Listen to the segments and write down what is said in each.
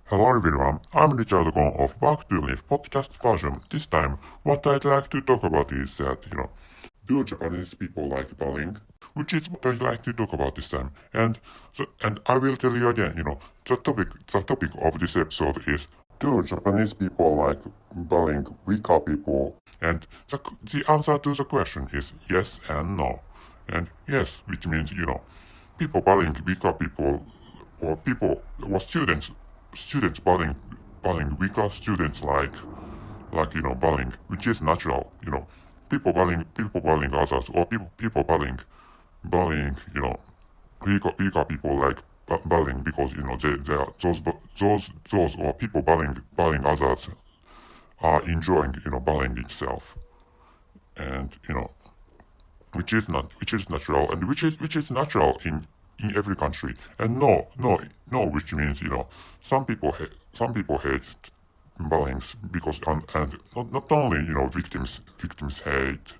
Hello everyone, I'm Richard Gon of Back to Live podcast version. This time, what I'd like to talk about is that, do Japanese people like bowling? Which is what I'd like to talk about this time. And I will tell you again, the topic of this episode is, do Japanese people like bowling weaker people? And the answer to the question is yes and no. And yes, which means, people bullying weaker people or students bullying weaker students like bullying, which is natural, people bullying others, or people bullying weaker people like bullying, because they are those or people bullying others are enjoying bullying itself. And which is natural, and which is natural in every country. And no, which means some people hate bullying, because and not only victims hate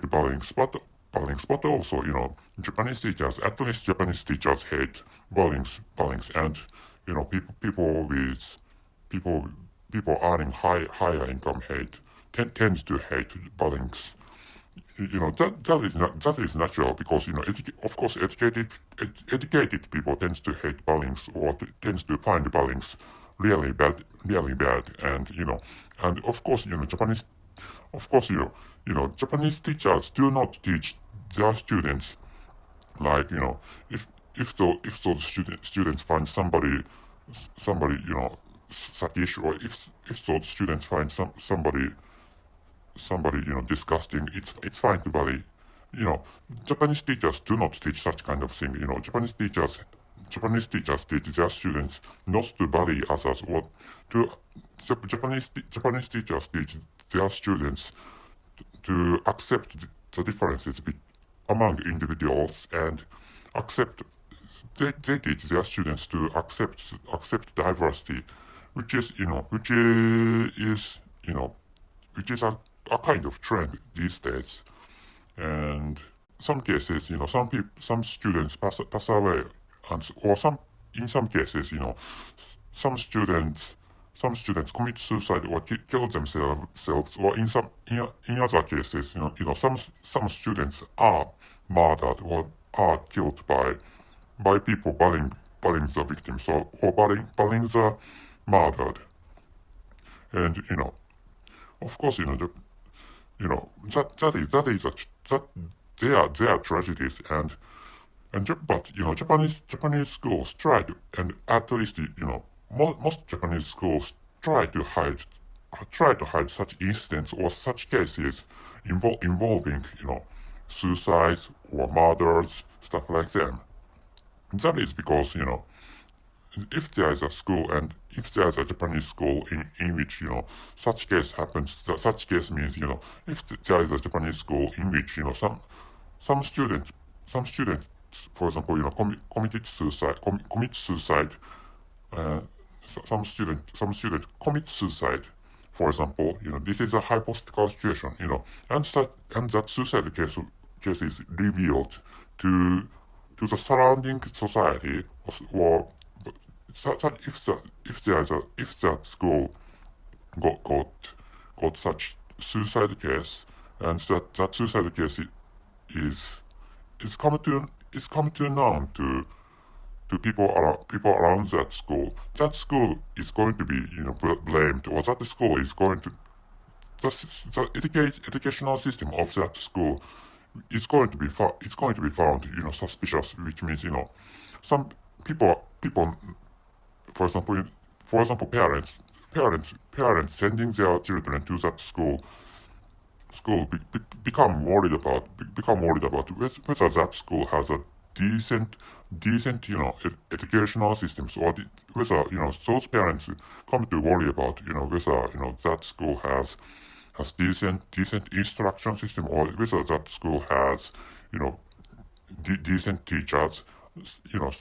bullying, but also Japanese teachers, at least Japanese teachers hate bullying, and people people earning higher income tend to hate bullying. That is natural, because of course educated people tends to hate bullying, or tends to find bullying really bad. And of course Japanese teachers do not teach their students, like if those students find somebody suckish, or if those students find somebody disgusting, it's fine to bully. you know Japanese teachers do not teach such kind of thing. Japanese teachers teach their students not to bully others, or to Japanese teachers teach their students to accept the differences among individuals, and accept they teach their students to accept diversity, which is which is a kind of trend these days. And some cases, some students pass away, or in some cases, some students commit suicide, or kill themselves, or in other cases, some students are murdered, or are killed by people bullying the victims, or bullying the murdered. And of course, that they are tragedies. But Japanese schools try to, and at least most Japanese schools try to hide such incidents, or such cases involving suicides or murders, stuff like them. That is because if there is a school, and if there is a Japanese school in which such case happens, such case means if there is a Japanese school in which some students some students, for example, commit suicide. uh, some student commit suicide, for example. This is a hypothetical situation. And that suicide case is revealed to the surrounding society, or if that school got such suicide case, and that suicide case is is come to known to people around that school. That school is going to be blamed, or that school is going to the educational system of that school is going to be found suspicious, which means some people, for example, parents sending their children to that school become worried about whether that school has a decent educational systems, or whether those parents come to worry about whether that school has decent instruction system, or whether that school has decent teachers.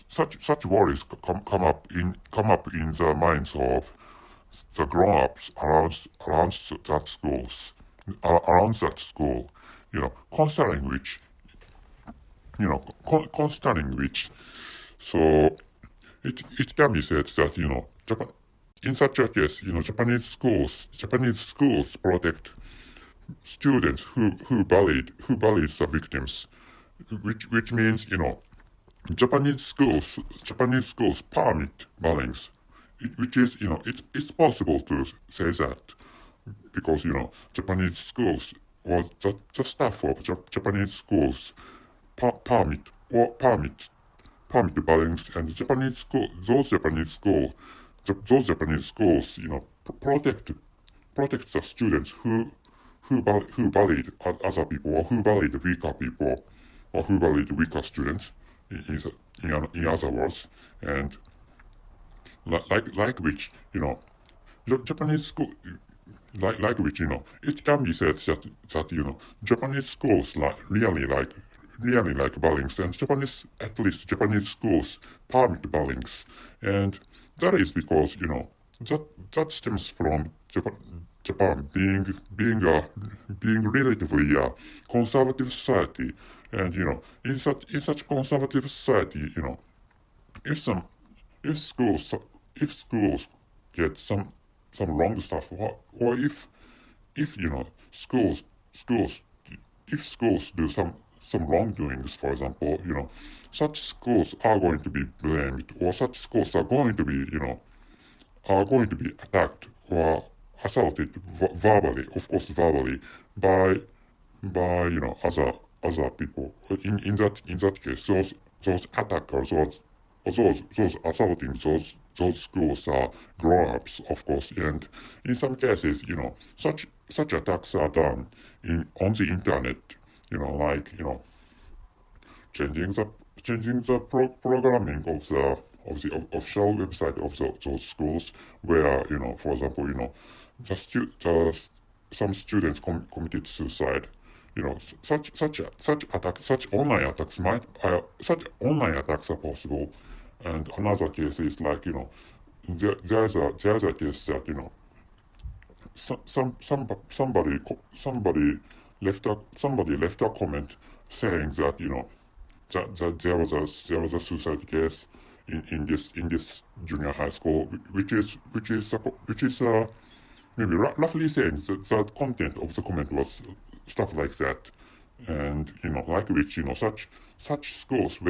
Such worries come up in the minds of the grown-ups around that school. Concerning which concerning which, so it can be said that Japan, in such a case, Japanese schools protect students who bullied the victims, which means Japanese schools permit bullying, which is it's possible to say that because Japanese schools or the staff of Japanese schools permit or permit bullying, and those Japanese schools protect the students who bullied other people, or who bullied weaker people, or who bullied weaker students in other words. And like which Japanese school, like which it can be said that Japanese schools really like bullying, and at least Japanese schools permit bullying. And that is because that stems from Japan being relatively a conservative society. And in such conservative society, if some if schools get some wrong stuff, or if schools if schools do some wrongdoings, for example, such schools are going to be blamed, or such schools are going to be attacked or assaulted verbally, of course verbally, by other people. In that case, those attackers, or those assaulting those schools are grown-ups, of course. And in some cases, such attacks are done on the internet, like changing the programming of the official website of those schools, where for example, some students committed suicide. Such online attacks are possible. And another case is like there's a case that somebody left a comment saying that that there was a suicide case in this junior high school, which is maybe roughly saying that the content of the comment was stuff like that. And like which such schools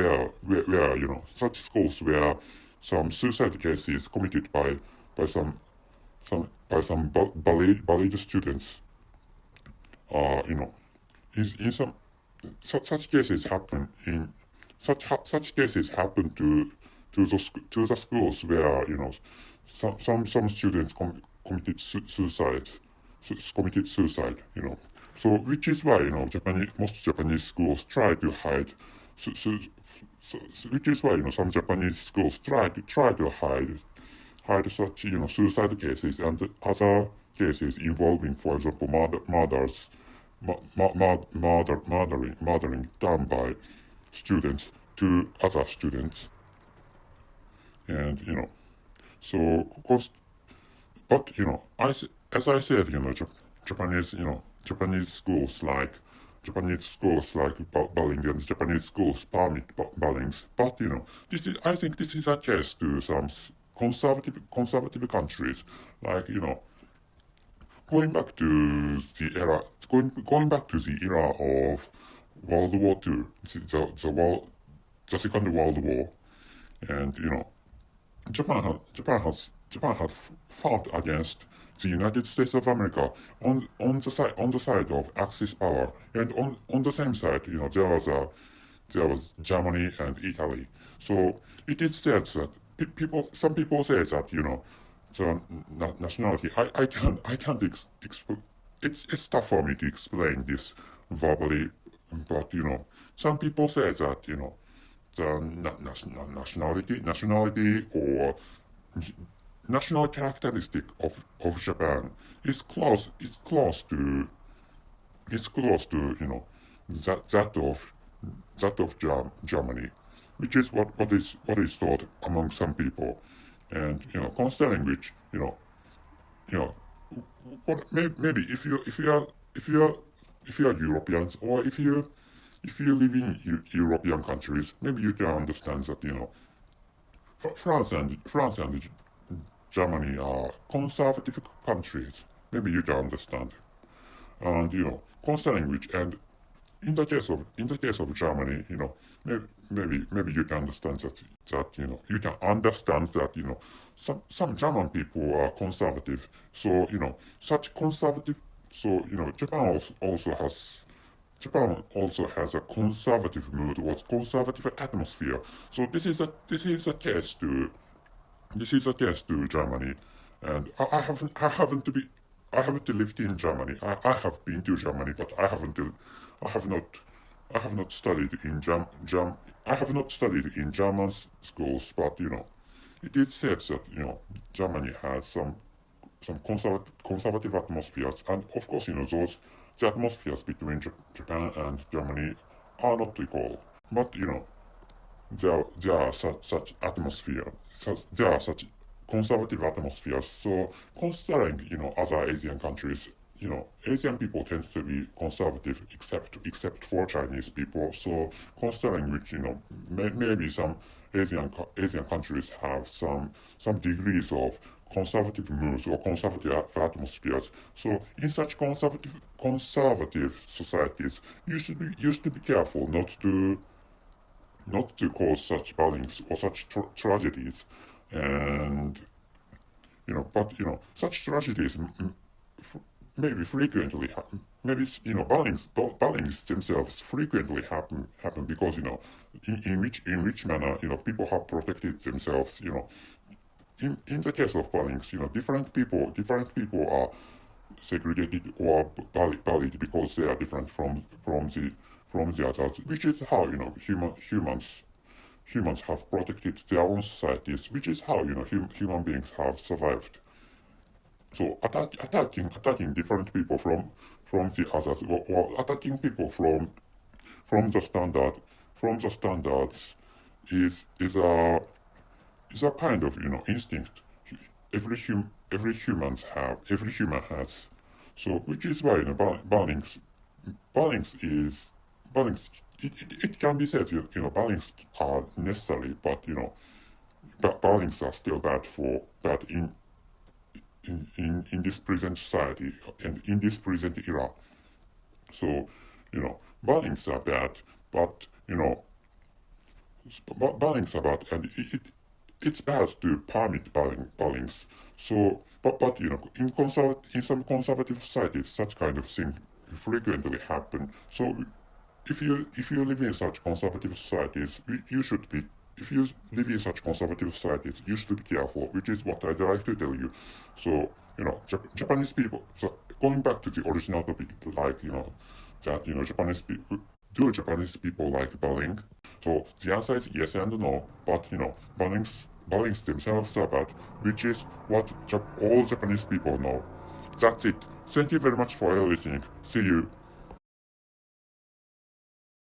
where some suicide cases committed by some bullied students, you know in some such cases happen in such cases happen to the schools where some students committed suicide. So which is why most Japanese schools try to hide. Which is why some Japanese schools try to hide such suicide cases and other cases involving, for example, murdering done by students to other students. And so cost but as I said, Japanese Japanese schools like bullying, and Japanese schools permit bullying. But I think this is a case to some conservative countries, like going back to going back to the era of World War II, the Second World War. And Japan had fought against the United States of America on the side of Axis power, and on the same side, there was Germany and Italy. So it is said that some people say that the nationality. I can't it's tough for me to explain this verbally, but some people say that the nationality or national characteristic of Japan is close to that of Germany, which is what is thought among some people. And considering which maybe if you are Europeans, or if you live in European countries, maybe you can understand that France and Germany are conservative countries. Maybe you can understand. And concerning which, and in the case of Germany, maybe you can understand that you can understand that some German people are conservative. So such conservative. So Japan also has a conservative mood or conservative atmosphere. So this is a case to Germany, and I haven't lived in Germany. I have been to Germany, but I have not I have not studied in I have not studied in German schools, but it is said that Germany has some conservative atmospheres, and of course the atmospheres between Japan and Germany are not equal. But there are such atmosphere, there are such conservative atmospheres. So considering other Asian countries, Asian people tend to be conservative, except for Chinese people. So considering which maybe some Asian countries have some degrees of conservative moods or conservative atmospheres. So in such conservative societies, you should be careful not to cause such violence or such tragedies. And but such tragedies maybe frequently happen. Maybe violence themselves frequently happen because in which manner people have protected themselves. In the case of violence, different people are segregated or bullied because they are different from the others, which is how humans have protected their own societies, which is how human beings have survived. So attacking different people from the others, or attacking people from the standard from the standards is a kind of instinct every human has. So which is why balance is balance. It can be said balance are necessary, but balance are still bad in this present society and in this present era. So balance are bad, but balance are bad, and it's bad to permit balance. So, but in some conservative societies, such kind of thing frequently happen. So, if you live in such conservative societies, you should be. If you live in such conservative societies, you should be careful, which is what I'd like to tell you. So, Japanese people. So, going back to the original topic, like that Japanese people. Do Japanese people like bullying? So the answer is yes and no, but bullying themselves are bad, which is what all Japanese people know. That's it. Thank you very much for listening. See you.